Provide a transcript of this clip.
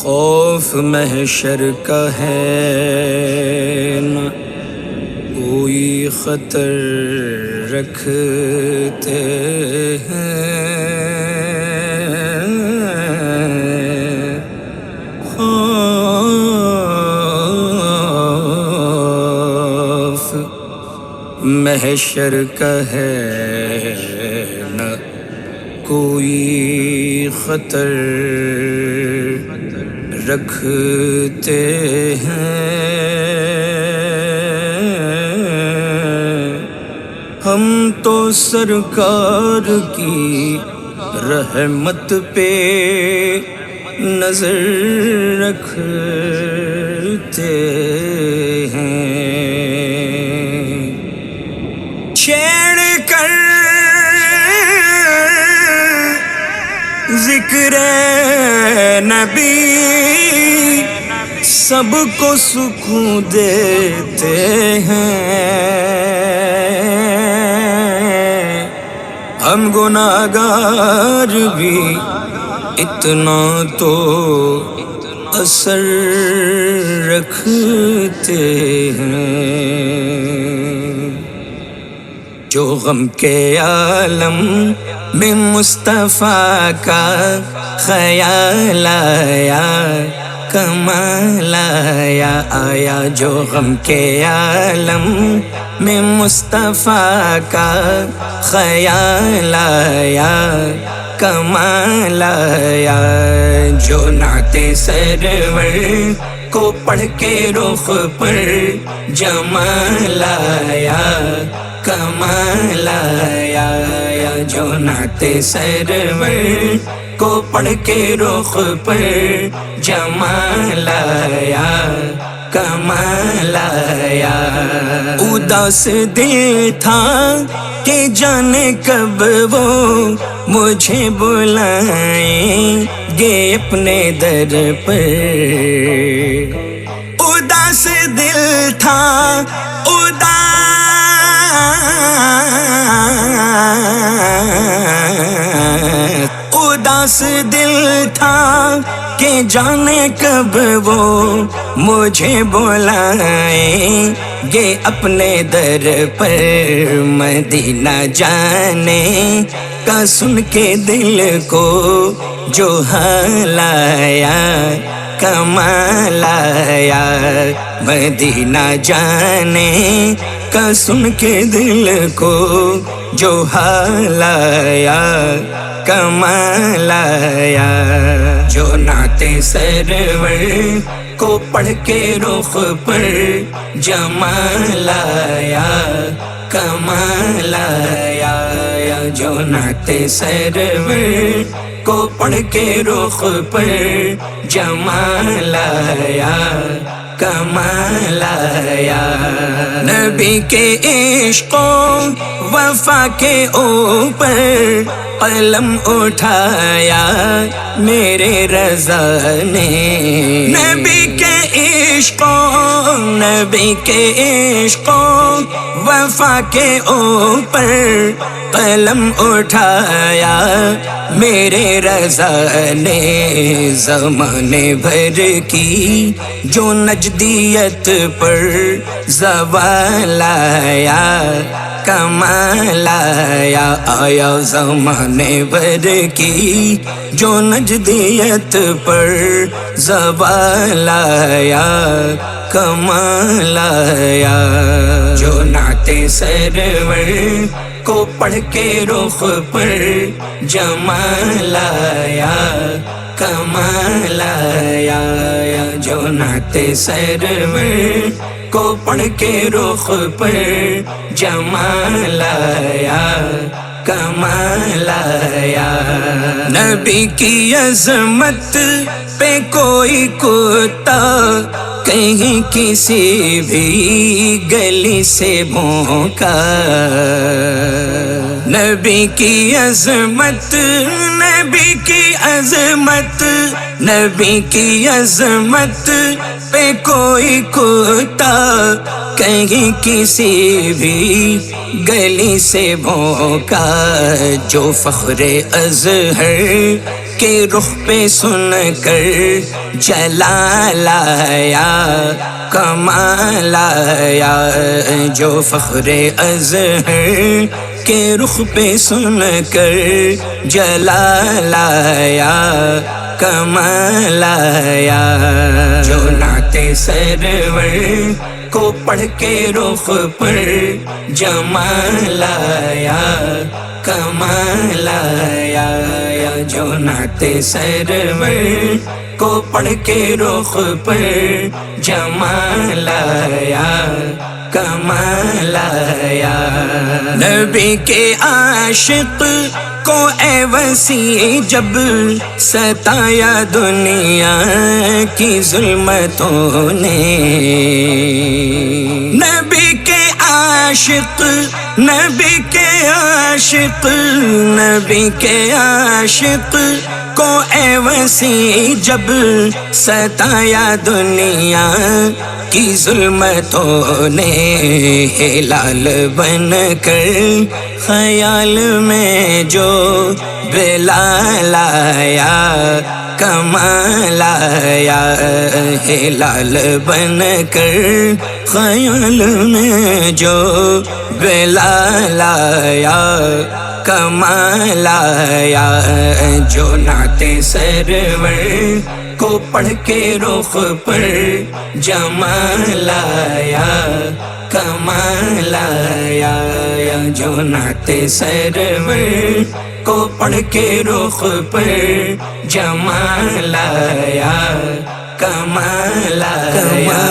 خوف محشر کا ہے نہ کوئی خطر رکھتے ہیں، خوف محشر کا ہے نہ کوئی خطر رکھتے ہیں، ہم تو سرکار کی رحمت پہ نظر رکھتے ہیں، چھیڑ کر ذکر نبی سب کو سکون دیتے ہیں، ہم گناہگار بھی اتنا تو اثر رکھتے ہیں، جو غم کے عالم میں مصطفیٰ کا خیال آیا، کمال آیا، جو غم کے عالم میں مصطفیٰ کا خیال آیا، کمال آیا، جو نعت سرور کو پڑھ کے رخ پر جمال آیا، کمال آیا، جو نعت سرور کو پڑھ کے رخ پر جمال آیا، کمال آیا، اداس دل تھا کہ جانے کب وہ مجھے بلائیں گے اپنے در پر، اداس دل تھا، اداس دل تھا کہ جانے کب وہ مجھے بلائیں گے اپنے در پر، مدینہ جانے کا سن کے دل کو جو حال آیا، کمال آیا، مدینہ جانے کا سن کے دل کو جو حال آیا، کمال آیا، جو نعت سرور کو پڑھ کے رخ پر جمال آیا، کمال آیا، جو نعت سرور کو پڑھ کے رخ پر جمال آیا، کمال آیا، نبی کے عشق و وفا کے اوپر قلم اٹھایا میرے رضا نے، نبی کے عشق و وفا کے اوپر قلم اٹھایا میرے رضا نے، زمانے بھر کی جو نجدیت پر زوال آیا، کمال آیا، آیا زمانے بھر کی جو نجدیت پر زوال آیا، کمال آیا، جو نعت سرور کو پڑھ کے رخ پر جمال آیا، کمال آیا، جو نعت سرور کو پڑھ کے رخ پر جمال آیا، کمال آیا، نبی کی عظمت پہ کوئی کتا کہیں کسی بھی گلی سے بھونکا، نبی کی عظمت، نبی کی عظمت، نبی کی عظمت پہ کوئی کتا کہیں کسی بھی گلی سے بھونکا، جو فخر ازہر کے رخ پہ سن کر جلال آیا کمال آیا جو فخر ازہر کے رخ پہ سن کر جلال آیا کمال آیا جو نعت سرور کو پڑھ کے رخ پر جمال آیا کمال آیا جو نعت سرور کو پڑھ کے رخ پر جمال آیا کمال آیا نبی کے عاشق کو اے وسیع جب ستایا دنیا کی ظلمتوں نے نبی کے عاشق نبی کے عاشق نبی کے عاشق کو اے وسیع جب ستایا دنیا کی ظلمتوں نے ہلال بن کر خیال میں جو بلال آیا کمال آیا ہلال بن کر خیال میں جو بلال آیا کمال آیا جو نعت سرور کو پڑھ کے رخ پر جمال آیا کمال آیا جو نعت سرور کو پڑھ کے رخ پر جمال آیا کمال آیا